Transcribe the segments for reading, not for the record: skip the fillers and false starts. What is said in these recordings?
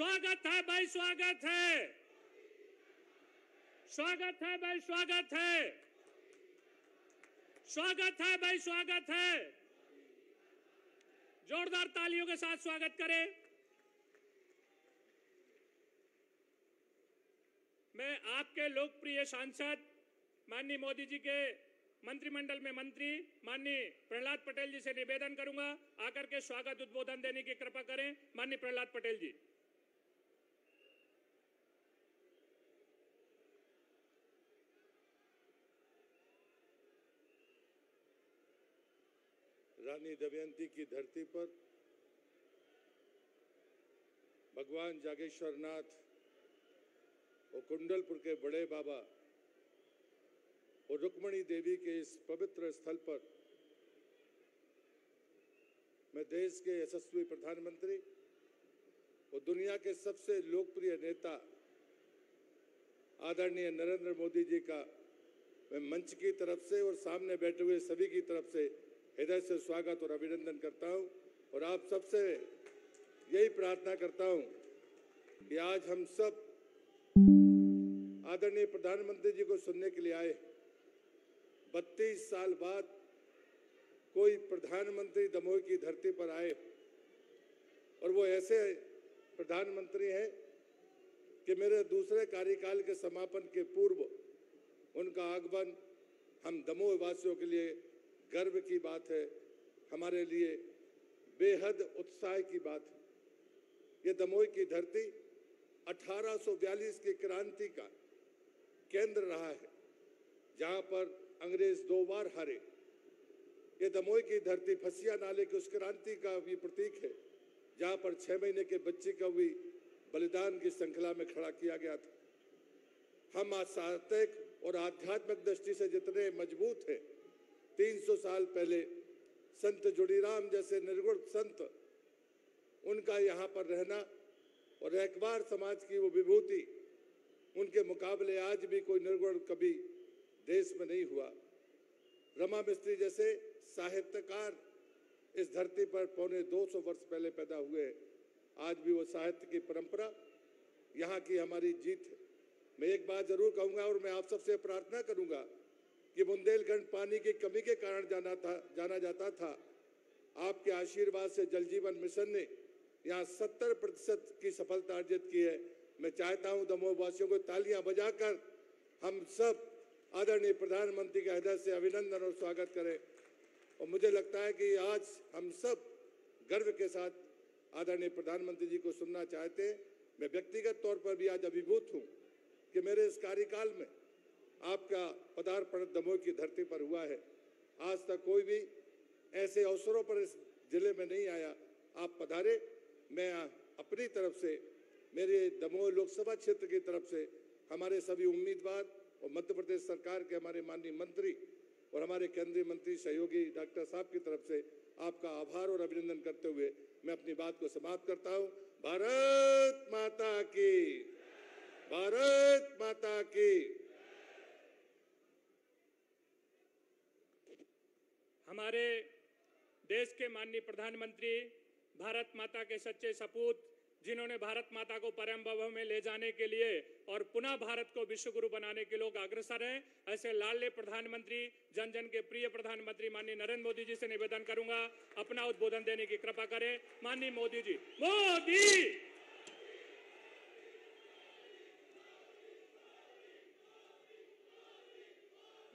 स्वागत है भाई, स्वागत है, स्वागत है भाई, स्वागत है, स्वागत है भाई, स्वागत है। जोरदार तालियों के साथ स्वागत करें। मैं आपके लोकप्रिय सांसद माननीय मोदी जी के मंत्रिमंडल में मंत्री माननीय प्रहलाद पटेल जी से निवेदन करूंगा, आकर के स्वागत उद्बोधन देने की कृपा करें। माननीय प्रहलाद पटेल जी। रानी दमयंती की धरती पर भगवान जागेश्वर नाथ और कुंडलपुर के बड़े बाबा और रुक्मणी देवी के इस पवित्र स्थल पर मैं देश के यशस्वी प्रधानमंत्री और दुनिया के सबसे लोकप्रिय नेता आदरणीय नरेंद्र मोदी जी का मैं मंच की तरफ से और सामने बैठे हुए सभी की तरफ से हृदय से स्वागत और अभिनंदन करता हूं। और आप सबसे यही प्रार्थना करता हूं कि आज हम सब आदरणीय प्रधानमंत्री जी को सुनने के लिए आए। 32 साल बाद कोई प्रधानमंत्री दमोह की धरती पर आए और वो ऐसे प्रधानमंत्री हैं कि मेरे दूसरे कार्यकाल के समापन के पूर्व उनका आगमन हम दमोह वासियों के लिए गर्व की बात है, हमारे लिए बेहद उत्साह की बात है। ये दमोह की धरती 1842 की क्रांति का केंद्र रहा है, जहां पर अंग्रेज 2 बार हारे। ये दमोह की धरती फसिया नाले की उस क्रांति का भी प्रतीक है, जहां पर 6 महीने के बच्चे का भी बलिदान की श्रृंखला में खड़ा किया गया था। हम आध्यात्मिक और आध्यात्मिक दृष्टि से जितने मजबूत हैं, 300 साल पहले संत जोड़ीराम जैसे निर्गुण संत, उनका यहाँ पर रहना और एकबार समाज की वो विभूति, उनके मुकाबले आज भी कोई निर्गुण कभी देश में नहीं हुआ। रमा मिस्त्री जैसे साहित्यकार इस धरती पर 250 वर्ष पहले पैदा हुए। आज भी वो साहित्य की परंपरा यहाँ की हमारी जीत है। मैं एक बात जरूर कहूँगा और मैं आप सबसे प्रार्थना करूँगा कि बुंदेलखंड पानी की कमी के कारण जाना जाता था। आपके आशीर्वाद से जल जीवन मिशन ने यहाँ 70% की सफलता अर्जित की है। मैं चाहता हूँ दमोह वासियों को तालियां बजाकर हम सब आदरणीय प्रधानमंत्री के हृदय से अभिनंदन और स्वागत करें। और मुझे लगता है कि आज हम सब गर्व के साथ आदरणीय प्रधानमंत्री जी को सुनना चाहते हैं। मैं व्यक्तिगत तौर पर भी आज अभिभूत हूँ कि मेरे इस कार्यकाल में आपका पदार्पण दमोह की धरती पर हुआ है। आज तक कोई भी ऐसे अवसरों पर इस जिले में नहीं आया। आप पधारे। मैं अपनी तरफ से, मेरे दमोह लोकसभा क्षेत्र की तरफ से हमारे सभी उम्मीदवार और मध्य प्रदेश सरकार के हमारे माननीय मंत्री और हमारे केंद्रीय मंत्री सहयोगी डॉक्टर साहब की तरफ से आपका आभार और अभिनंदन करते हुए मैं अपनी बात को समाप्त करता हूं। भारत माता की, भारत माता की। हमारे देश के माननीय प्रधानमंत्री भारत माता के सच्चे सपूत, जिन्होंने भारत माता को परम वैभव में ले जाने के लिए और पुनः भारत को विश्व गुरु बनाने के लोग अग्रसर हैं, ऐसे लाडले प्रधानमंत्री, जन जन के प्रिय प्रधानमंत्री माननीय नरेंद्र मोदी जी से निवेदन करूंगा अपना उद्बोधन देने की कृपा करें। माननीय मोदी जी। मोदी।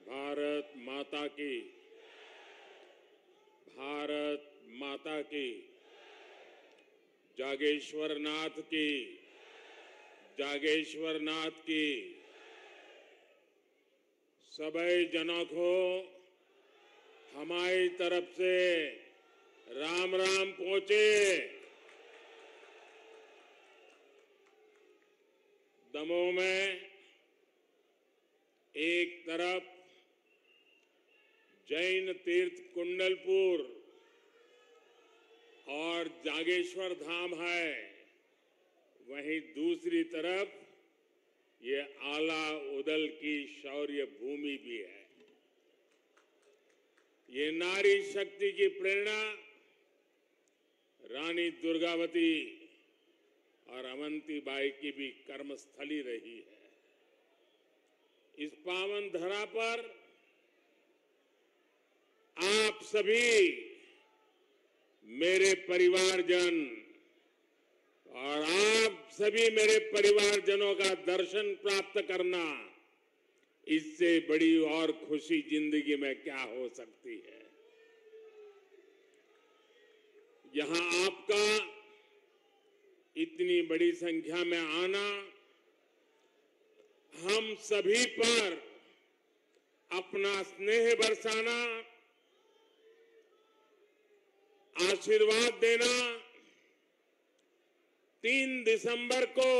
भारत माता की, भारत माता की, जागेश्वर नाथ की, जागेश्वर नाथ की। सभी जनों को हमारी तरफ से राम राम पहुंचे। दमोह में एक तरफ जैन तीर्थ कुंडलपुर और जागेश्वर धाम है, वहीं दूसरी तरफ ये आला उदल की शौर्य भूमि भी है। ये नारी शक्ति की प्रेरणा रानी दुर्गावती और अवंतीबाई की भी कर्मस्थली रही है। इस पावन धरा पर आप सभी मेरे परिवारजन और आप सभी मेरे परिवारजनों का दर्शन प्राप्त करना, इससे बड़ी और खुशी जिंदगी में क्या हो सकती है। यहां आपका इतनी बड़ी संख्या में आना हम सभी पर अपना स्नेह बरसाना, आशीर्वाद देना 3 दिसंबर को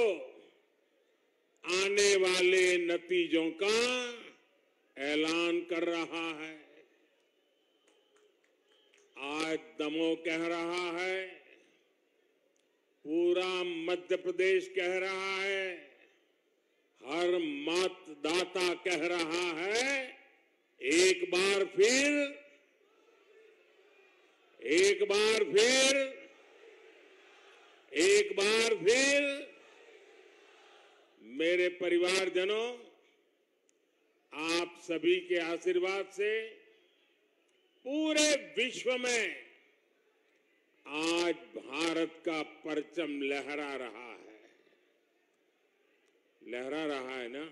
आने वाले नतीजों का ऐलान कर रहा है। आज दमोह कह रहा है, पूरा मध्य प्रदेश कह रहा है, हर मतदाता कह रहा है, एक बार फिर मेरे परिवारजनों, आप सभी के आशीर्वाद से पूरे विश्व में आज भारत का परचम लहरा रहा है। लहरा रहा है ना?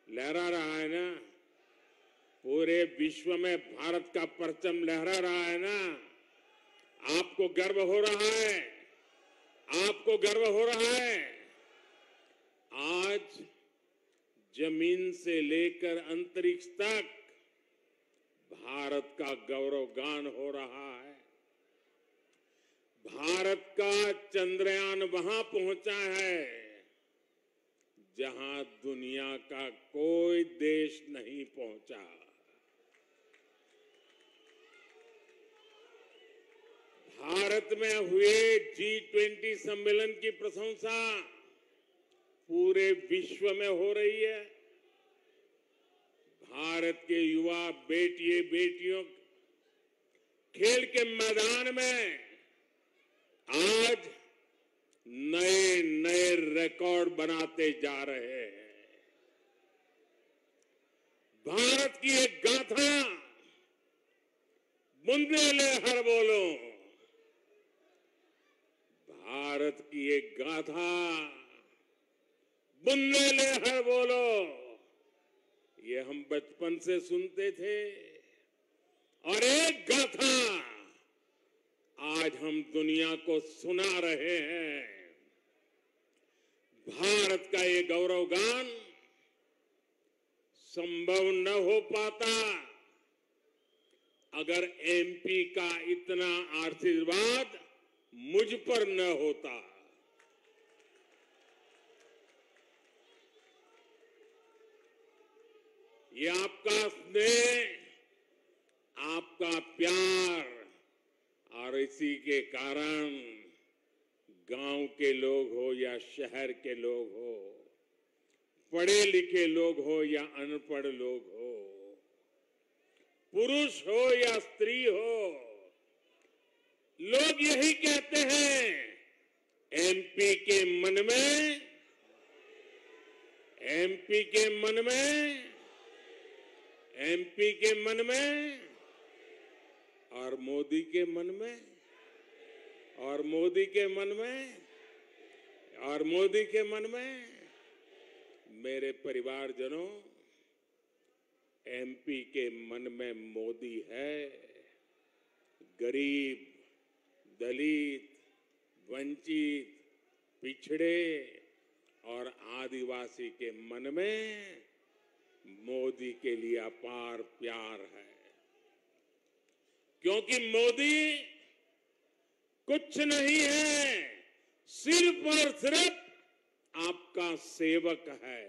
लहरा रहा है ना? पूरे विश्व में भारत का परचम लहरा रहा है ना? आपको गर्व हो रहा है? आपको गर्व हो रहा है? आज जमीन से लेकर अंतरिक्ष तक भारत का गौरवगान हो रहा है। भारत का चंद्रयान वहां पहुंचा है जहां दुनिया का कोई देश नहीं पहुंचा। भारत में हुए G20 सम्मेलन की प्रशंसा पूरे विश्व में हो रही है। भारत के युवा बेटियों खेल के मैदान में आज नए नए रिकॉर्ड बनाते जा रहे हैं। भारत की एक गाथा, बुंदेले हर बोलो, भारत की एक गाथा, बुंदेले हर बोलो, ये हम बचपन से सुनते थे। और एक गाथा आज हम दुनिया को सुना रहे हैं। भारत का ये गौरवगान संभव न हो पाता अगर MP का इतना आशीर्वाद मुझ पर न होता। ये आपका स्नेह, आपका प्यार, और इसी के कारण गांव के लोग हो या शहर के लोग हो, पढ़े लिखे लोग हो या अनपढ़ लोग हो, पुरुष हो या स्त्री हो, लोग यही कहते हैं, MP के मन में, MP के मन में, MP के मन में, और मोदी के मन में, और मोदी के मन में, और मोदी के मन में। मेरे परिवारजनों, MP के मन में मोदी है। गरीब, दलित, वंचित, पिछड़े और आदिवासी के मन में मोदी के लिए अपार प्यार है। क्योंकि मोदी कुछ नहीं है, सिर्फ और सिर्फ आपका सेवक है।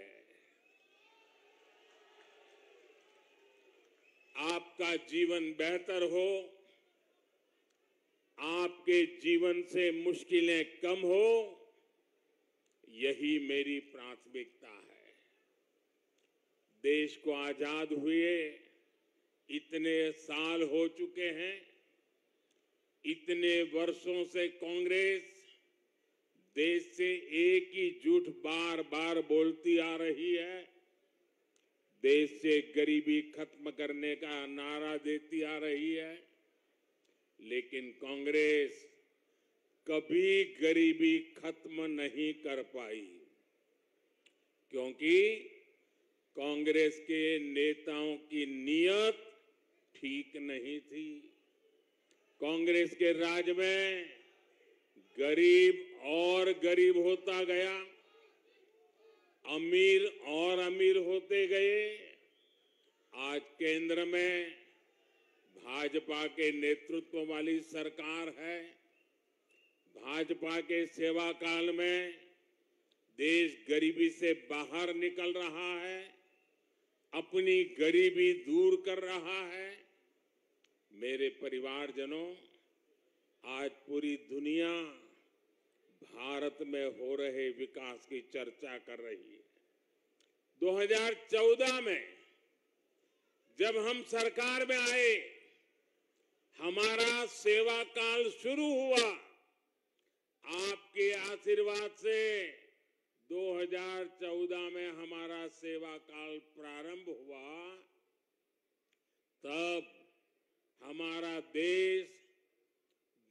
आपका जीवन बेहतर हो, आपके जीवन से मुश्किलें कम हो, यही मेरी प्राथमिकता है। देश को आजाद हुए इतने साल हो चुके हैं, इतने वर्षों से कांग्रेस देश से एक ही झूठ बार बार बोलती आ रही है। देश से गरीबी खत्म करने का नारा देती आ रही है, लेकिन कांग्रेस कभी गरीबी खत्म नहीं कर पाई, क्योंकि कांग्रेस के नेताओं की नीयत ठीक नहीं थी। कांग्रेस के राज में गरीब और गरीब होता गया, अमीर और अमीर होते गए। आज केंद्र में भाजपा के नेतृत्व वाली सरकार है। भाजपा के सेवा काल में देश गरीबी से बाहर निकल रहा है, अपनी गरीबी दूर कर रहा है। मेरे परिवारजनों, आज पूरी दुनिया भारत में हो रहे विकास की चर्चा कर रही है। 2014 में जब हम सरकार में आए, हमारा सेवा काल शुरू हुआ। आपके आशीर्वाद से 2014 में हमारा सेवा काल प्रारंभ हुआ। तब हमारा देश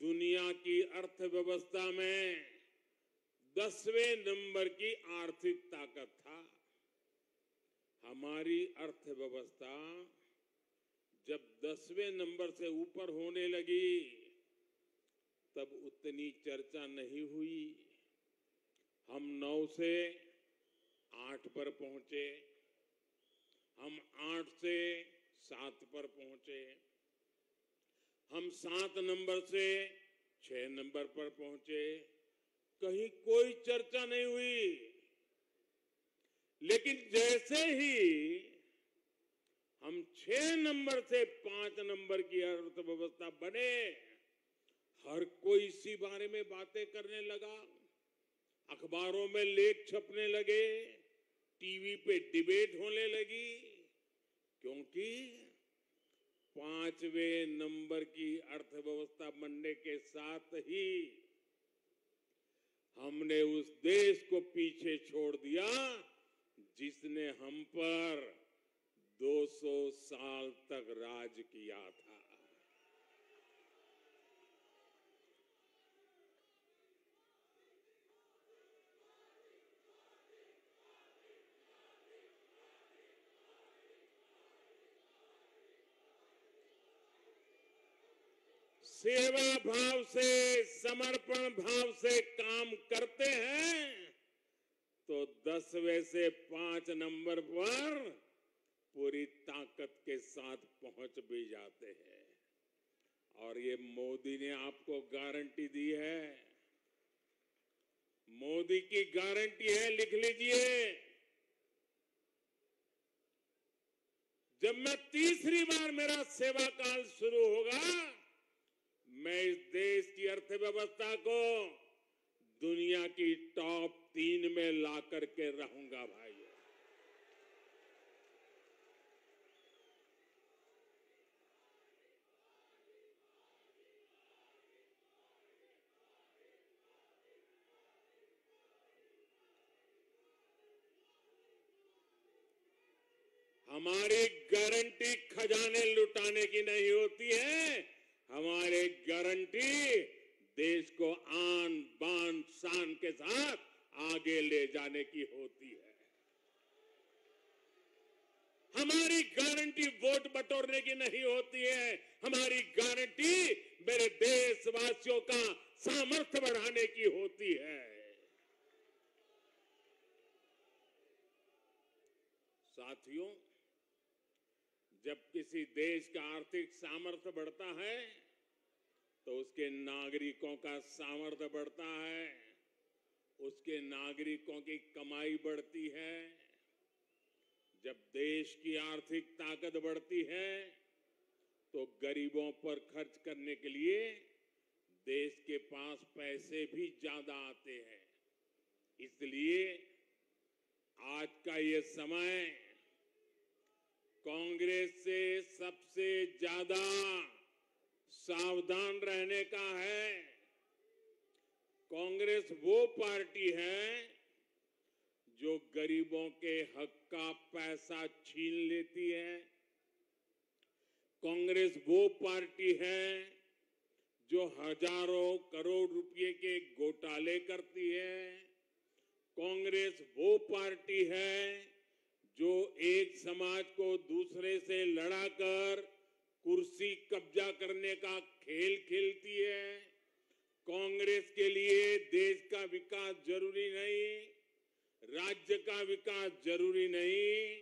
दुनिया की अर्थव्यवस्था में 10वें नंबर की आर्थिक ताकत था। हमारी अर्थव्यवस्था जब 10वें नंबर से ऊपर होने लगी, तब उतनी चर्चा नहीं हुई। हम 9 से 8 पर पहुंचे, हम 8 से 7 पर पहुंचे, हम 7 नंबर से 6 नंबर पर पहुंचे। कहीं कोई चर्चा नहीं हुई। लेकिन जैसे ही हम 6 नंबर से 5 नंबर की अर्थव्यवस्था बने, हर कोई इसी बारे में बातें करने लगा। अखबारों में लेख छपने लगे, टीवी पे डिबेट होने लगी, क्योंकि 5वें नंबर की अर्थव्यवस्था बनने के साथ ही हमने उस देश को पीछे छोड़ दिया जिसने हम पर 200 साल तक राज किया था। सेवा भाव से, समर्पण भाव से काम करते हैं तो 10वें से 5 नंबर पर पूरी ताकत के साथ पहुंच भी जाते हैं। और ये मोदी ने आपको गारंटी दी है। मोदी की गारंटी है, लिख लीजिए। जब मैं तीसरी बार मेरा सेवा काल शुरू होगा, मैं इस देश की अर्थव्यवस्था को दुनिया की टॉप 3 में ला करके रहूंगा भाई। हमारी गारंटी खजाने लुटाने की नहीं होती है। हमारी गारंटी देश को आन बान शान के साथ आगे ले जाने की होती है। हमारी गारंटी वोट बटोरने की नहीं होती है। हमारी गारंटी मेरे देशवासियों का सामर्थ्य बढ़ाने की होती है। साथियों, जब किसी देश का आर्थिक सामर्थ्य बढ़ता है तो उसके नागरिकों का सामर्थ्य बढ़ता है, उसके नागरिकों की कमाई बढ़ती है। जब देश की आर्थिक ताकत बढ़ती है तो गरीबों पर खर्च करने के लिए देश के पास पैसे भी ज्यादा आते हैं। इसलिए आज का ये समय कांग्रेस से सबसे ज्यादा सावधान रहने का है। कांग्रेस वो पार्टी है जो गरीबों के हक का पैसा छीन लेती है। कांग्रेस वो पार्टी है जो हजारों करोड़ रुपए के घोटाले करती है। कांग्रेस वो पार्टी है जो एक समाज को दूसरे से लड़ाकर कुर्सी कब्जा करने का खेल खेलती है। कांग्रेस के लिए देश का विकास जरूरी नहीं, राज्य का विकास जरूरी नहीं।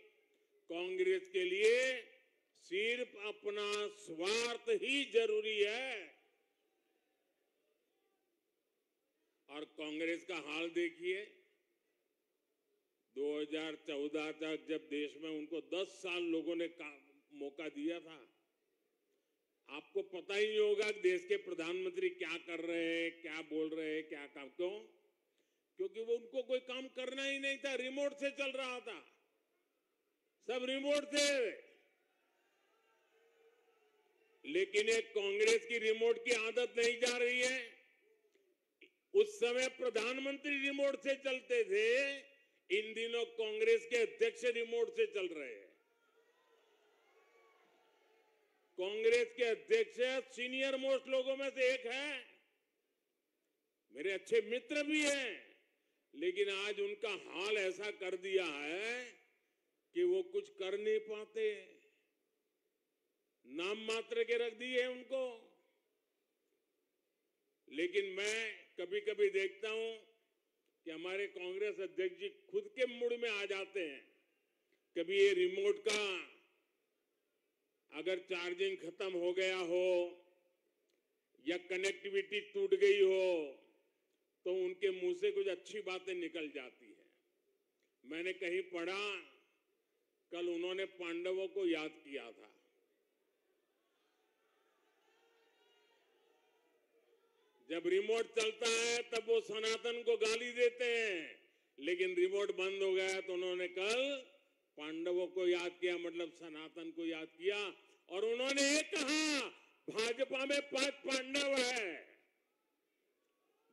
कांग्रेस के लिए सिर्फ अपना स्वार्थ ही जरूरी है। और कांग्रेस का हाल देखिए, 2014 तक जब देश में उनको 10 साल लोगों ने मौका दिया था, आपको पता ही नहीं होगा कि देश के प्रधानमंत्री क्या कर रहे हैं, क्या बोल रहे हैं, क्या काम। क्यों? क्योंकि वो उनको कोई काम करना ही नहीं था, रिमोट से चल रहा था, सब रिमोट थे। लेकिन एक कांग्रेस की रिमोट की आदत नहीं जा रही है। उस समय प्रधानमंत्री रिमोट से चलते थे, इन दिनों कांग्रेस के अध्यक्ष रिमोट से चल रहे हैं। कांग्रेस के अध्यक्ष सीनियर मोस्ट लोगों में से एक है, मेरे अच्छे मित्र भी हैं, लेकिन आज उनका हाल ऐसा कर दिया है कि वो कुछ कर नहीं पाते, नाम मात्र के रख दिए उनको। लेकिन मैं कभी कभी देखता हूं कि हमारे कांग्रेस अध्यक्ष जी खुद के मूड में आ जाते हैं। कभी ये रिमोट का अगर चार्जिंग खत्म हो गया हो या कनेक्टिविटी टूट गई हो तो उनके मुंह से कुछ अच्छी बातें निकल जाती है। मैंने कहीं पढ़ा, कल उन्होंने पांडवों को याद किया था। जब रिमोट चलता है तब वो सनातन को गाली देते हैं, लेकिन रिमोट बंद हो गया तो उन्होंने कल पांडवों को याद किया, मतलब सनातन को याद किया। और उन्होंने ये कहा, भाजपा में 5 पांडव है।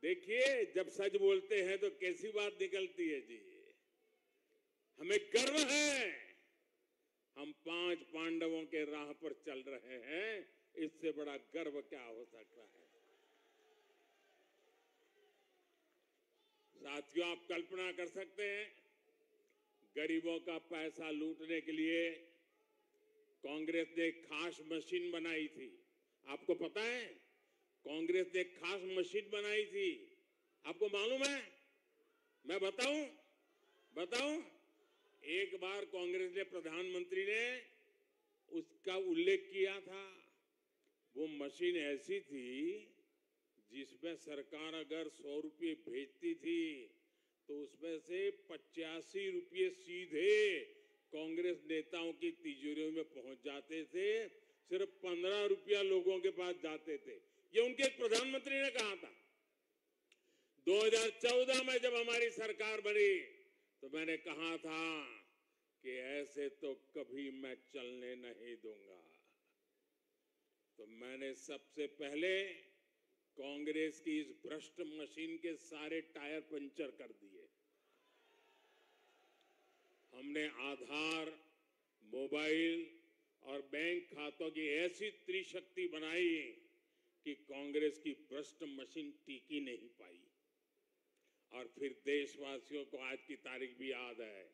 देखिए, जब सच बोलते हैं तो कैसी बात निकलती है जी। हमें गर्व है, हम 5 पांडवों के राह पर चल रहे हैं। इससे बड़ा गर्व क्या हो सकता है। साथियों, आप कल्पना कर सकते हैं, गरीबों का पैसा लूटने के लिए कांग्रेस ने एक खास मशीन बनाई थी। आपको पता है, कांग्रेस ने एक खास मशीन बनाई थी, आपको मालूम है? मैं बताऊं? एक बार कांग्रेस ने, प्रधानमंत्री ने उसका उल्लेख किया था। वो मशीन ऐसी थी जिसमें सरकार अगर 100 रुपये भेजती थी तो उसमें से 85 रुपये सीधे कांग्रेस नेताओं की तिजोरियों में पहुंच जाते थे। सिर्फ 15 रुपया लोगों के पास जाते थे। ये उनके प्रधानमंत्री ने कहा था। 2014 में जब हमारी सरकार बनी तो मैंने कहा था कि ऐसे तो कभी मैं चलने नहीं दूंगा। तो मैंने सबसे पहले कांग्रेस की इस भ्रष्ट मशीन के सारे टायर पंचर कर दिए। हमने आधार, मोबाइल और बैंक खातों की ऐसी त्रिशक्ति बनाई कि कांग्रेस की भ्रष्ट मशीन टिक ही नहीं पाई। और फिर देशवासियों को आज की तारीख भी याद है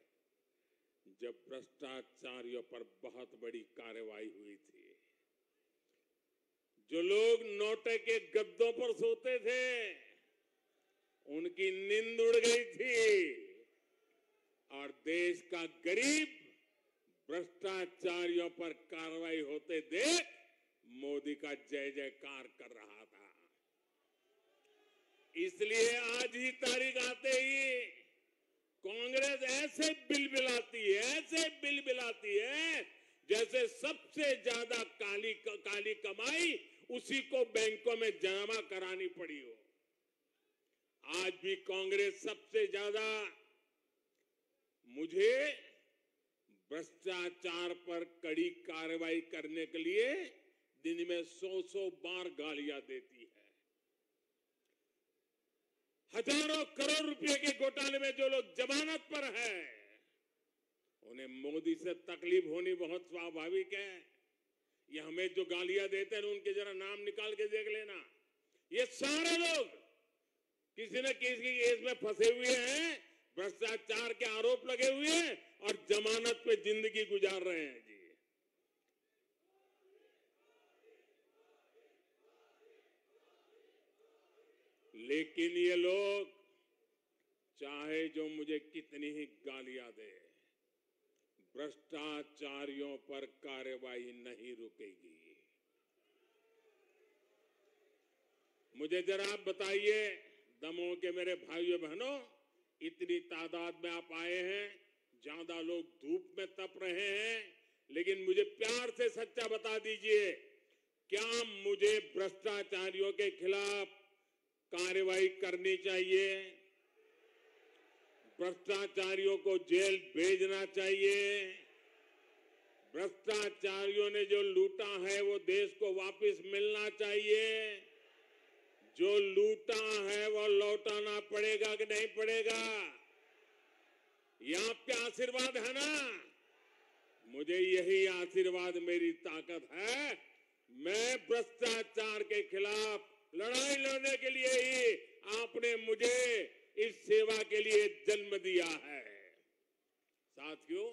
जब भ्रष्टाचारियों पर बहुत बड़ी कार्रवाई हुई थी। जो लोग नोटे के गद्दों पर सोते थे उनकी नींद उड़ गई थी और देश का गरीब भ्रष्टाचारियों पर कार्रवाई होते देख मोदी का जय जयकार कर रहा था। इसलिए आज ही तारीख आते ही कांग्रेस ऐसे बिल बिलाती है जैसे सबसे ज्यादा काली कमाई उसी को बैंकों में जमा करानी पड़ी हो। आज भी कांग्रेस सबसे ज्यादा मुझे भ्रष्टाचार पर कड़ी कार्रवाई करने के लिए दिन में 100 बार गालियां देती है। हजारों करोड़ रुपए के घोटाले में जो लोग जमानत पर है, उन्हें मोदी से तकलीफ होनी बहुत स्वाभाविक है। ये हमें जो गालियां देते हैं उनके जरा नाम निकाल के देख लेना। ये सारे लोग किसी न किसी केस में फंसे हुए हैं, भ्रष्टाचार के आरोप लगे हुए हैं और जमानत पे जिंदगी गुजार रहे हैं जी। लेकिन ये लोग चाहे जो मुझे कितनी ही गालियां दे, भ्रष्टाचारियों पर कार्रवाई नहीं रुकेगी। मुझे जरा आप बताइए, दमोह के मेरे भाइयों बहनों, इतनी तादाद में आप आए हैं, ज्यादा लोग धूप में तप रहे हैं, लेकिन मुझे प्यार से सच्चा बता दीजिए, क्या मुझे भ्रष्टाचारियों के खिलाफ कार्रवाई करनी चाहिए? भ्रष्टाचारियों को जेल भेजना चाहिए? भ्रष्टाचारियों ने जो लूटा है वो देश को वापस मिलना चाहिए? जो लूटा है वो लौटाना पड़ेगा कि नहीं पड़ेगा? ये आपके आशीर्वाद है ना? मुझे यही आशीर्वाद मेरी ताकत है। मैं भ्रष्टाचार के खिलाफ लड़ाई लड़ने के लिए ही आपने मुझे इस सेवा के लिए जन्म दिया है। साथियों,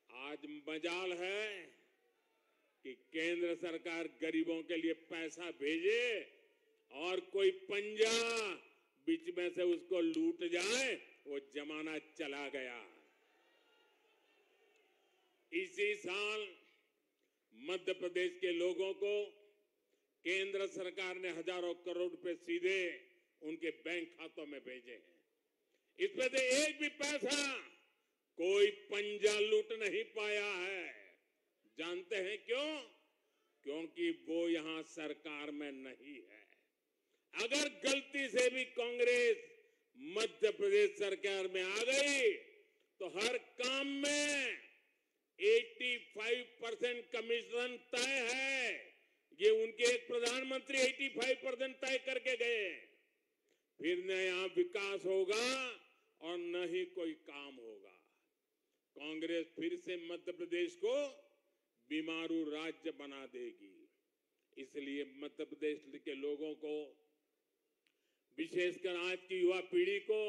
आज मजाल है कि केंद्र सरकार गरीबों के लिए पैसा भेजे और कोई पंजा बीच में से उसको लूट जाए, वो जमाना चला गया। इसी साल मध्य प्रदेश के लोगों को केंद्र सरकार ने हजारों करोड़ रुपए सीधे उनके बैंक खातों में भेजे हैं। इसमें से एक भी पैसा कोई पंजा लूट नहीं पाया है। जानते हैं क्यों? क्योंकि वो यहां सरकार में नहीं है। अगर गलती से भी कांग्रेस मध्य प्रदेश सरकार में आ गई तो हर काम में 85% कमीशन तय है। ये उनके एक प्रधानमंत्री 85% तय करके गए। फिर न यहां विकास होगा और न ही कोई काम होगा। कांग्रेस फिर से मध्य प्रदेश को बीमारू राज्य बना देगी। इसलिए मध्य प्रदेश के लोगों को, विशेषकर आज की युवा पीढ़ी को,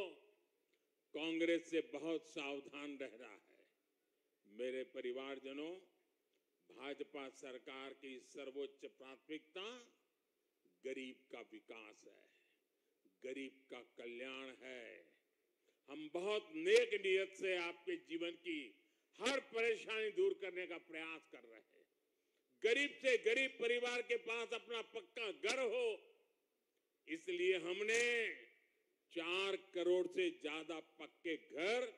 कांग्रेस से बहुत सावधान रहना है। मेरे परिवारजनों, भाजपा सरकार की सर्वोच्च प्राथमिकता गरीब का विकास है, गरीब का कल्याण है। हम बहुत नेक नियत से आपके जीवन की हर परेशानी दूर करने का प्रयास कर रहे हैं। गरीब से गरीब परिवार के पास अपना पक्का घर हो, इसलिए हमने 4 करोड़ से ज्यादा पक्के घर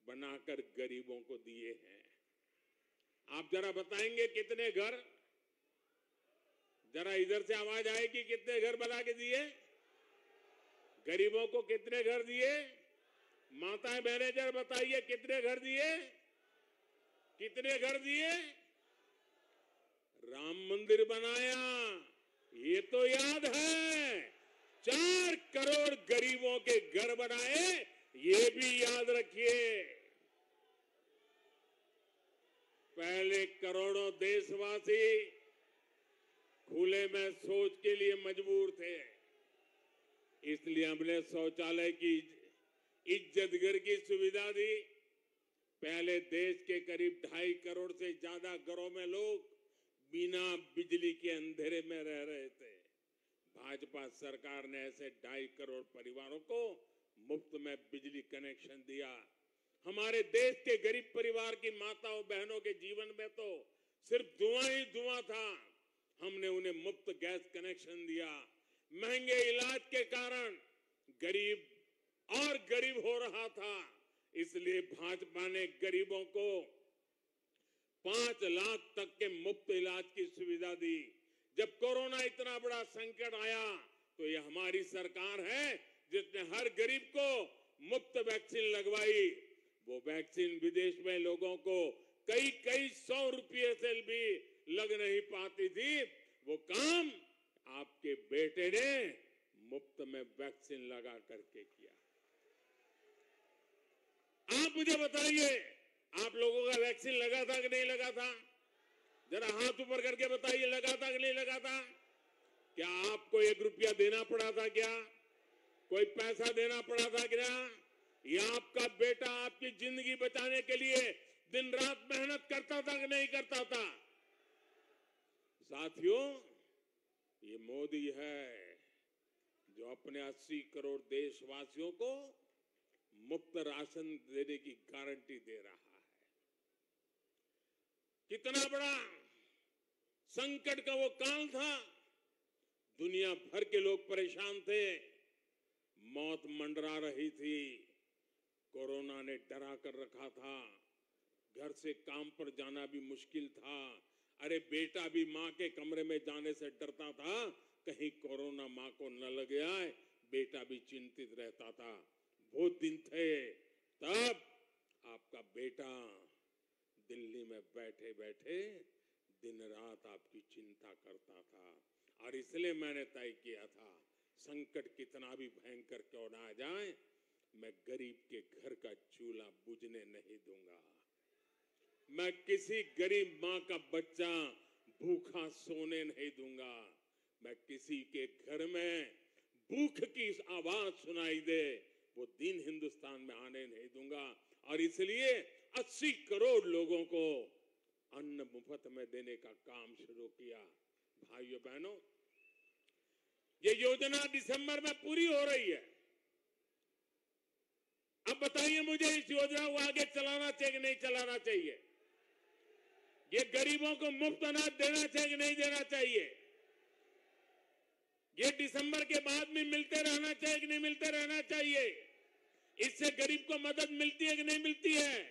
बनाकर गरीबों को दिए हैं। आप जरा बताएंगे कितने घर? जरा इधर से आवाज आएगी, कितने घर बना के दिए? गरीबों को कितने घर दिए? माताएं बहनें जरा बताइए, कितने घर दिए? कितने घर दिए? राम मंदिर बनाया, ये तो याद है। 4 करोड़ गरीबों के घर बनाए, ये भी याद रखिए। पहले करोड़ों देशवासी खुले में शौच के लिए मजबूर थे, इसलिए हमने शौचालय की इज्जत घर की सुविधा दी। पहले देश के करीब 2.5 करोड़ से ज्यादा घरों में लोग बिना बिजली के अंधेरे में रह रहे थे। भाजपा सरकार ने ऐसे 2.5 करोड़ परिवारों को मुफ्त में बिजली कनेक्शन दिया। हमारे देश के गरीब परिवार की माताओं बहनों के जीवन में तो सिर्फ धुआं ही धुआं था। हमने उन्हें मुफ्त गैस कनेक्शन दिया। महंगे इलाज के कारण गरीब और गरीब हो रहा था, इसलिए भाजपा ने गरीबों को 5 लाख तक के मुफ्त इलाज की सुविधा दी। जब कोरोना इतना बड़ा संकट आया तो ये हमारी सरकार है जिसने हर गरीब को मुफ्त वैक्सीन लगवाई। वो वैक्सीन विदेश में लोगों को कई 100 रुपये से भी लग नहीं पाती थी। वो काम आपके बेटे ने मुफ्त में वैक्सीन लगा करके किया। आप मुझे बताइए, आप लोगों का वैक्सीन लगा था कि नहीं लगा था? जरा हाथ ऊपर करके बताइए, लगा था कि नहीं लगा था? क्या आपको 1 रुपया देना पड़ा था? क्या कोई पैसा देना पड़ा था? क्या या आपका बेटा आपकी जिंदगी बचाने के लिए दिन रात मेहनत करता था कि नहीं करता था? साथियों, ये मोदी है जो अपने 80 करोड़ देशवासियों को मुफ्त राशन देने की गारंटी दे रहा है। कितना बड़ा संकट का वो काल था, दुनिया भर के लोग परेशान थे, मौत मंडरा रही थी, कोरोना ने डरा कर रखा था, घर से काम पर जाना भी मुश्किल था। अरे बेटा भी मां के कमरे में जाने से डरता था, कहीं कोरोना मां को न लग जाए, बेटा भी चिंतित रहता था। वो दिन थे, तब आपका बेटा दिल्ली में बैठे बैठे दिन रात आपकी चिंता करता था। और इसलिए मैंने तय किया था, संकट कितना भी भयंकर क्यों ना आ जाए, मैं गरीब के घर का चूल्हा बुझने नहीं दूंगा। मैं किसी गरीब मां का बच्चा भूखा सोने नहीं दूंगा। मैं किसी के घर में भूख की आवाज सुनाई दे, वो दिन हिंदुस्तान में आने नहीं दूंगा। और इसलिए 80 करोड़ लोगों को अन्न मुफ्त में देने का काम शुरू किया। भाइयों बहनों, ये योजना दिसंबर में पूरी हो रही है। अब बताइए मुझे, इस योजना को आगे चलाना चाहिए कि नहीं चलाना चाहिए? ये गरीबों को मुफ्त अनाज देना चाहिए कि नहीं देना चाहिए? ये दिसंबर के बाद भी मिलते रहना चाहिए कि नहीं मिलते रहना चाहिए? इससे गरीब को मदद मिलती है कि नहीं मिलती है?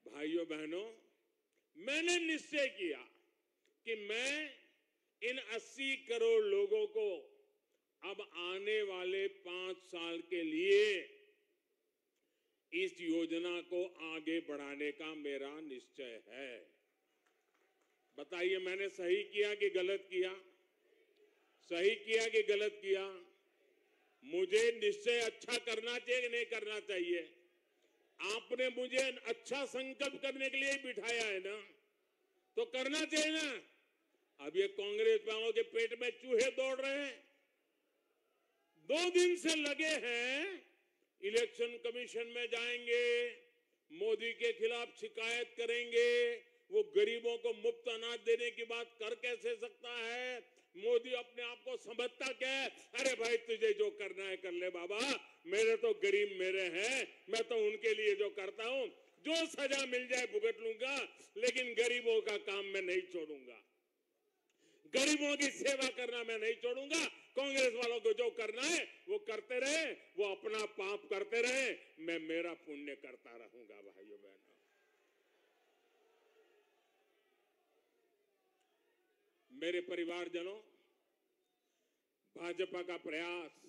भाइयों बहनों, मैंने निश्चय किया कि मैं इन 80 करोड़ लोगों को अब आने वाले 5 साल के लिए इस योजना को आगे बढ़ाने का मेरा निश्चय है। बताइए, मैंने सही किया कि गलत किया? सही किया कि गलत किया? मुझे निश्चय अच्छा करना चाहिए कि नहीं करना चाहिए? आपने मुझे अच्छा संकल्प करने के लिए बिठाया है ना, तो करना चाहिए ना। अब ये कांग्रेस वालों के पेट में चूहे दौड़ रहे हैं, 2 दिन से लगे हैं, इलेक्शन कमीशन में जाएंगे, मोदी के खिलाफ शिकायत करेंगे, वो गरीबों को मुफ्त अनाज देने की बात कर कैसे सकता है? मोदी अपने आप को समझता क्या है? अरे भाई, तुझे जो करना है कर ले बाबा, मेरे तो गरीब मेरे हैं, मैं तो उनके लिए जो करता हूं, जो सजा मिल जाए भुगत लूंगा, लेकिन गरीबों का काम मैं नहीं छोड़ूंगा, गरीबों की सेवा करना मैं नहीं छोड़ूंगा। कांग्रेस वालों को जो करना है वो करते रहे, वो अपना पाप करते रहे, मैं मेरा पुण्य करता रहूंगा। भाइयों बहनों, मेरे परिवारजनों, भाजपा का प्रयास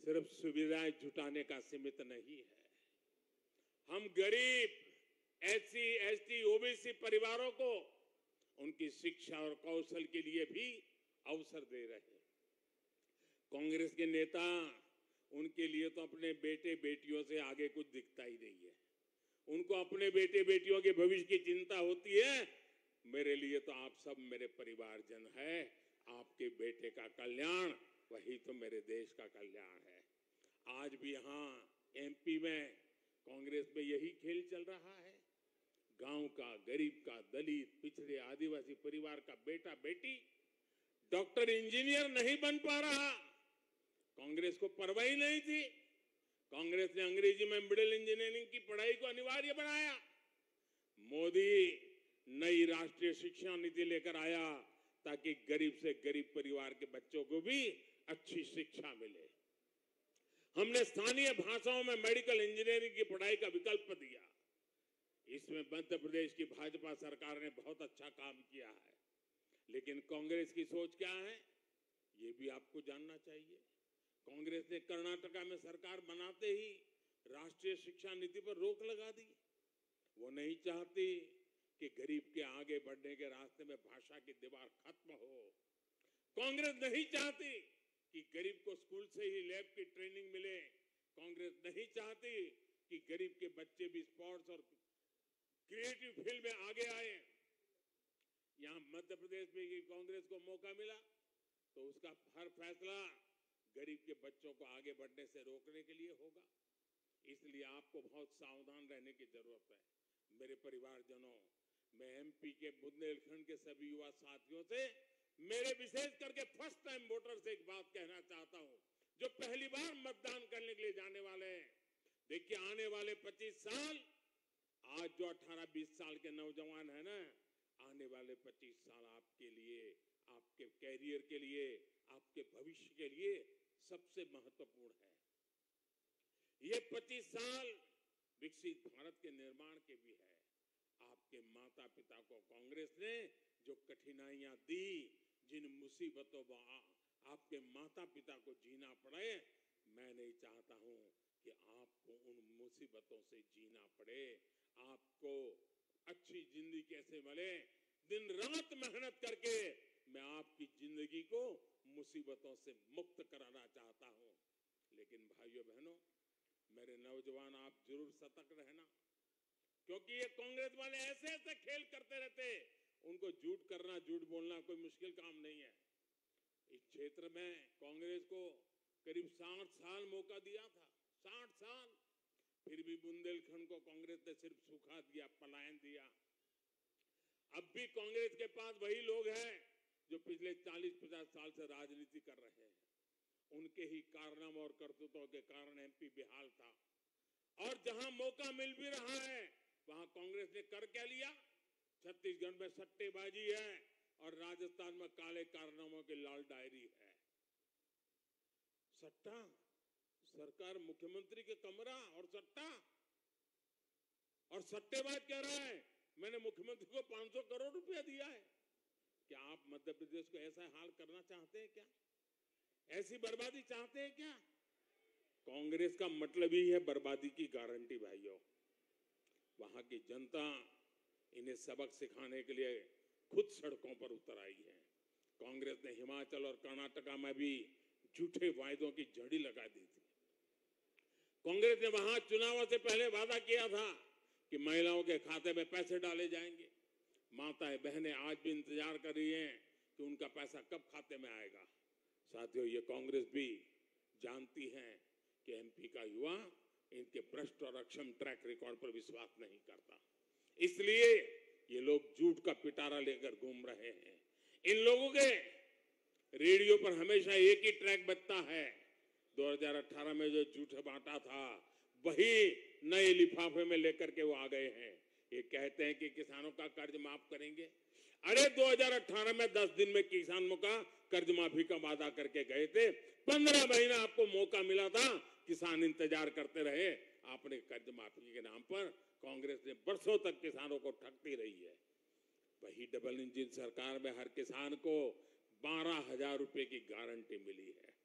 सिर्फ सुविधाएं जुटाने का सीमित नहीं है। हम गरीब, एससी, एसटी, ओबीसी परिवारों को उनकी शिक्षा और कौशल के लिए भी अवसर दे रहे हैं। कांग्रेस के नेता, उनके लिए तो अपने बेटे बेटियों से आगे कुछ दिखता ही नहीं है। उनको अपने बेटे बेटियों के भविष्य की चिंता होती है। मेरे लिए तो आप सब मेरे परिवारजन है। आपके बेटे का कल्याण, वही तो मेरे देश का कल्याण है। आज भी यहाँ एमपी में कांग्रेस में यही खेल चल रहा है। गांव का, गरीब का, दलित, पिछड़े, आदिवासी परिवार का बेटा बेटी डॉक्टर, इंजीनियर नहीं बन पा रहा। कांग्रेस को परवाह ही नहीं थी। कांग्रेस ने अंग्रेजी में मिडिल इंजीनियरिंग की पढ़ाई को अनिवार्य बनाया। मोदी नई राष्ट्रीय शिक्षा नीति लेकर आया ताकि गरीब से गरीब परिवार के बच्चों को भी अच्छी शिक्षा मिले। हमने स्थानीय भाषाओं में मेडिकल इंजीनियरिंग की पढ़ाई का विकल्प दिया। इसमें मध्य प्रदेश की भाजपा सरकार ने बहुत अच्छा काम किया है। लेकिन कांग्रेस की सोच क्या है, ये भी आपको जानना चाहिए। कांग्रेस ने कर्नाटका में सरकार बनाते ही राष्ट्रीय शिक्षा नीति पर रोक लगा दी। वो नहीं चाहती कि गरीब के आगे बढ़ने के रास्ते में भाषा की दीवार खत्म हो। कांग्रेस नहीं चाहती कि गरीब को स्कूल से ही लैब की ट्रेनिंग मिले। कांग्रेस नहीं चाहती कि गरीब के बच्चे भी स्पोर्ट्स और क्रिएटिव फील्ड में आगे आए। यहां मध्य प्रदेश में कि कांग्रेस को मौका मिला तो उसका हर फैसला गरीब के बच्चों को आगे बढ़ने से रोकने के लिए होगा। इसलिए आपको बहुत सावधान रहने की जरूरत है। मेरे परिवारजनों, मैं एमपी के बुंदेलखंड के सभी युवा साथियों से, मेरे विशेष करके फर्स्ट टाइम वोटर से एक बात कहना चाहता हूं, जो पहली बार मतदान करने के लिए जाने वाले हैं। देखिए, आने वाले 25 साल, आज जो 18-20 साल के नौजवान है ना, आने वाले 25 साल आपके लिए, आपके कैरियर के लिए, आपके भविष्य के लिए सबसे महत्वपूर्ण है। ये 25 साल विकसित भारत के निर्माण के भी है। आपके माता पिता को कांग्रेस ने जो कठिनाइयां दी, जिन मुसीबतों में आपके माता पिता को जीना पड़े, मैं नहीं चाहता हूं कि आपको उन मुसीबतों से जीना पड़े। आपको अच्छी जिंदगी कैसे मिले, दिन रात मेहनत करके मैं आपकी जिंदगी को मुसीबतों से मुक्त कराना चाहता हूं। लेकिन भाइयों बहनों, मेरे नौजवान, आप जरूर सतर्क रहना, क्योंकि ये कांग्रेस वाले ऐसे ऐसे खेल करते रहते। उनको झूठ करना, झूठ बोलना कोई मुश्किल काम नहीं है। इस क्षेत्र में कांग्रेस को करीब 60 साल मौका दिया था, 60 साल, फिर भी बुंदेलखंड को कांग्रेस ने सिर्फ सुखा दिया, पलायन दिया। अब भी कांग्रेस के पास वही लोग हैं जो पिछले 40-50 साल से राजनीति कर रहे हैं। उनके ही कारनामों और करतूतों के कारण एमपी बेहाल था। और जहां मौका मिल भी रहा है, वहां कांग्रेस ने कर क्या लिया? छत्तीसगढ़ में सट्टेबाजी है और राजस्थान में काले कारनामों की लाल डायरी है। सट्टा, सरकार मुख्यमंत्री के कमरा और सट्टा, और सट्टेबाज कह रहा है मैंने मुख्यमंत्री को 500 करोड़ रुपया दिया है। क्या आप मध्य प्रदेश को ऐसा हाल करना चाहते हैं क्या? ऐसी बर्बादी चाहते हैं क्या? कांग्रेस का मतलब ही है बर्बादी की गारंटी। भाइयों, वहां की जनता इन्हें सबक सिखाने के लिए खुद सड़कों पर उतर आई है। कांग्रेस ने हिमाचल और कर्नाटका में भी झूठे वायदों की झड़ी लगा दी थी। कांग्रेस ने वहां चुनाव से पहले वादा किया था कि महिलाओं के खाते में पैसे डाले जाएंगे। माताएं बहनें आज भी इंतजार कर रही हैं कि उनका पैसा कब खाते में आएगा। साथियों, ये कांग्रेस भी जानती है कि एमपी का युवा इनके भ्रष्ट और अक्षम ट्रैक रिकॉर्ड पर विश्वास नहीं करता। इसलिए ये लोग झूठ का पिटारा लेकर घूम रहे हैं। इन लोगों के रेडियो पर हमेशा एक ही ट्रैक बजता है। 2018 में जो झूठ बांटा था, वही नए लिफाफे में लेकर के वो आ गए हैं। ये कहते हैं कि किसानों का कर्ज माफ करेंगे। अरे 2018 में 10 दिन में किसानों का कर्ज माफी का वादा करके गए थे। 15 महीना आपको मौका मिला था, किसान इंतजार करते रहे। आपने कर्ज माफी के नाम पर कांग्रेस ने वर्षों तक किसानों को ठगती रही है। वही डबल इंजन सरकार में हर किसान को 12,000 रुपए की गारंटी मिली है।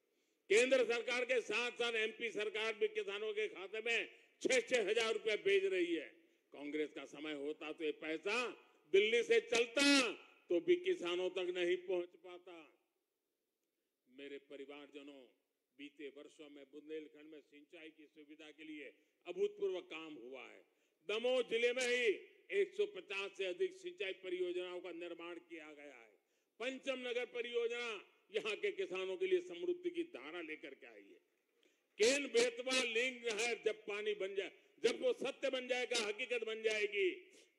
केंद्र सरकार के साथ साथ एमपी सरकार भी किसानों के खाते में 6-6 हजार रुपए भेज रही है। कांग्रेस का समय होता तो ये पैसा दिल्ली से चलता तो भी किसानों तक नहीं पहुंच पाता। मेरे परिवारजनों, बीते वर्षों में बुंदेलखंड में सिंचाई की सुविधा के लिए अभूतपूर्व काम हुआ है। दमोह जिले में ही 150 से अधिक सिंचाई परियोजनाओं का निर्माण किया गया है। पंचम नगर परियोजना यहाँ के किसानों के लिए समृद्धि की धारा लेकर के आई है। केन बेतवा लिंक नहर जब पानी बन जाए, जब वो सत्य बन जाएगा, हकीकत बन जाएगी,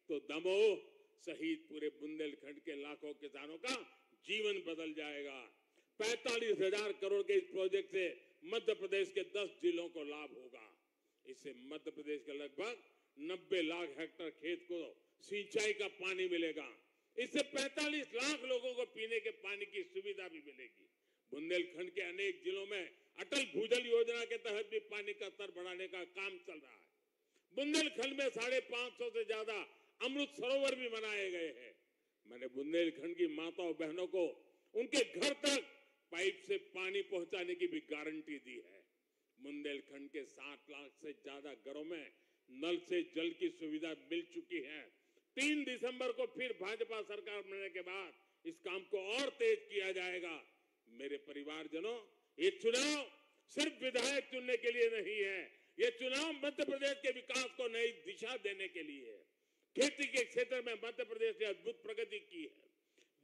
तो दमोह सहित पूरे बुंदेलखंड के लाखों किसानों का जीवन बदल जाएगा। 45,000 करोड़ के इस प्रोजेक्ट से मध्य प्रदेश के 10 जिलों को लाभ होगा। इससे मध्य प्रदेश के लगभग 90 लाख हेक्टेयर खेत को सिंचाई का पानी मिलेगा। इससे 45 लाख लोगों को पीने के पानी की सुविधा भी मिलेगी। बुंदेलखंड के अनेक जिलों में अटल भूजल योजना के तहत भी पानी का स्तर बढ़ाने का काम चल रहा है। बुंदेलखंड में 550 से ज्यादा अमृत सरोवर भी बनाए गए हैं। मैंने बुंदेलखंड की माताओं बहनों को उनके घर तक पाइप से पानी पहुंचाने की भी गारंटी दी है। बुंदेलखंड के 60 लाख से ज्यादा घरों में नल से जल की सुविधा मिल चुकी है। 3 दिसंबर को फिर भाजपा सरकार बनने के बाद इस काम को और तेज किया जाएगा। मेरे परिवारजनों, ये चुनाव सिर्फ विधायक चुनने के लिए नहीं है, ये चुनाव मध्य प्रदेश के विकास को नई दिशा देने के लिए है। खेती के क्षेत्र में मध्य प्रदेश ने अद्भुत प्रगति की है।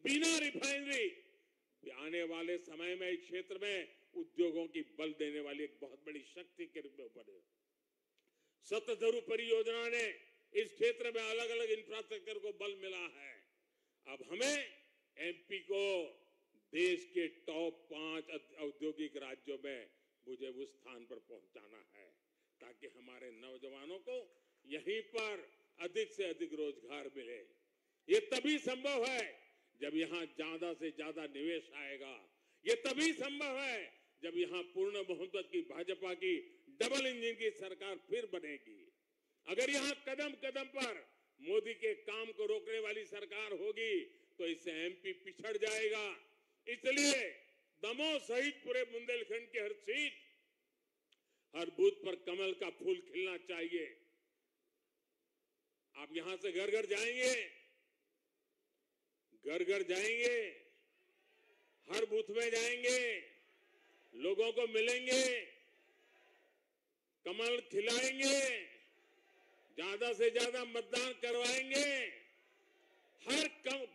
बिना रिफाइनरी आने वाले समय में इस क्षेत्र में उद्योगों की बल देने वाली एक बहुत बड़ी शक्ति के रूप में उभरे। सतधरु परियोजना ने इस क्षेत्र में अलग अलग इंफ्रास्ट्रक्चर को बल मिला है। अब हमें एमपी को देश के टॉप 5 औद्योगिक राज्यों में मुझे उस स्थान पर पहुंचाना है, ताकि हमारे नौजवानों को यहीं पर अधिक से अधिक रोजगार मिले। ये तभी संभव है जब यहां ज्यादा से ज्यादा निवेश आएगा। ये तभी संभव है जब यहां पूर्ण बहुमत की भाजपा की डबल इंजन की सरकार फिर बनेगी। अगर यहां कदम कदम पर मोदी के काम को रोकने वाली सरकार होगी तो इससे एमपी पिछड़ जाएगा। इसलिए दमोह सहित पूरे बुंदेलखंड की हर सीट, हर बूथ पर कमल का फूल खिलना चाहिए। आप यहां से घर घर जाएंगे, घर घर जाएंगे, हर बूथ में जाएंगे, लोगों को मिलेंगे, कमल खिलाएंगे, ज्यादा से ज्यादा मतदान करवाएंगे, हर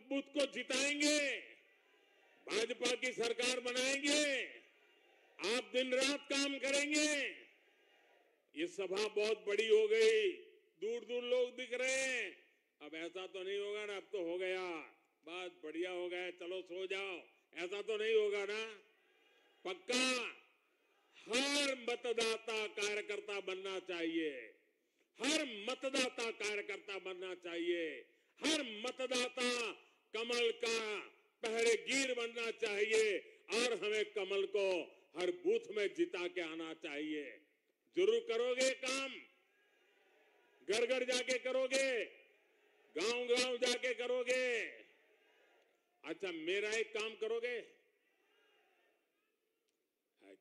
बूथ को जिताएंगे, भाजपा की सरकार बनाएंगे। आप दिन रात काम करेंगे। ये सभा बहुत बड़ी हो गई, दूर दूर लोग दिख रहे हैं। अब ऐसा तो नहीं होगा ना, अब तो हो गया, बात बढ़िया हो गया, चलो सो जाओ, ऐसा तो नहीं होगा ना? पक्का हर मतदाता कार्यकर्ता बनना चाहिए, हर मतदाता कार्यकर्ता बनना चाहिए, हर मतदाता कमल का पहरेगीर बनना चाहिए और हमें कमल को हर बूथ में जिता के आना चाहिए। जरूर करोगे काम, घर घर जाके करोगे, गांव गांव जाके करोगे। अच्छा, मेरा एक काम करोगे?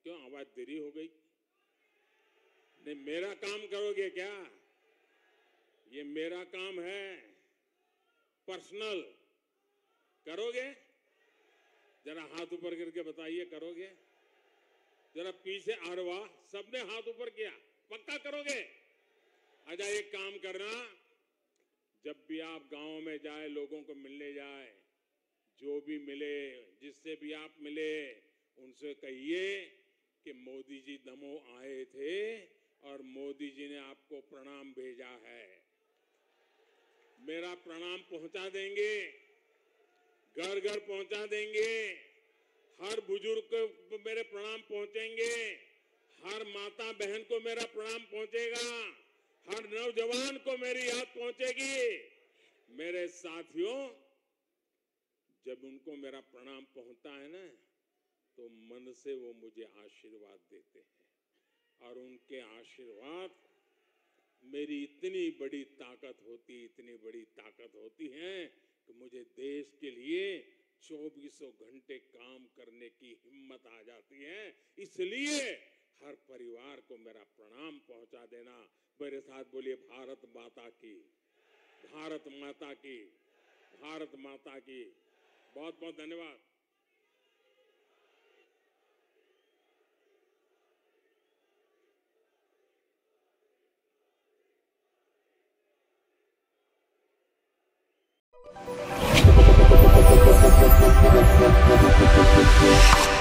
क्यों आवाज देरी हो गई? नहीं, मेरा काम करोगे क्या? ये मेरा काम है, पर्सनल। करोगे? जरा हाथ ऊपर करके बताइए, करोगे? जरा पीछे, अरे वाह, सबने हाथ ऊपर किया। पक्का करोगे? अच्छा, एक काम करना, जब भी आप गांव में जाए, लोगों को मिलने जाए, जो भी मिले, जिससे भी आप मिले, उनसे कहिए कि मोदी जी दमोह आए थे और मोदी जी ने आपको प्रणाम भेजा है। मेरा प्रणाम पहुंचा देंगे, घर घर पहुंचा देंगे, हर बुजुर्ग को मेरे प्रणाम पहुंचेंगे, हर माता बहन को मेरा प्रणाम पहुंचेगा, हर नौजवान को मेरी याद पहुंचेगी। मेरे साथियों, जब उनको मेरा प्रणाम पहुंचता है ना, तो मन से वो मुझे आशीर्वाद देते हैं और उनके आशीर्वाद मेरी इतनी बड़ी ताकत होती है कि मुझे देश के लिए 24 घंटे काम करने की हिम्मत आ जाती है। इसलिए हर परिवार को मेरा प्रणाम पहुंचा देना। मेरे साथ बोलिए, भारत माता की, भारत माता की, भारत माता की। बहुत बहुत धन्यवाद। We'll be right back.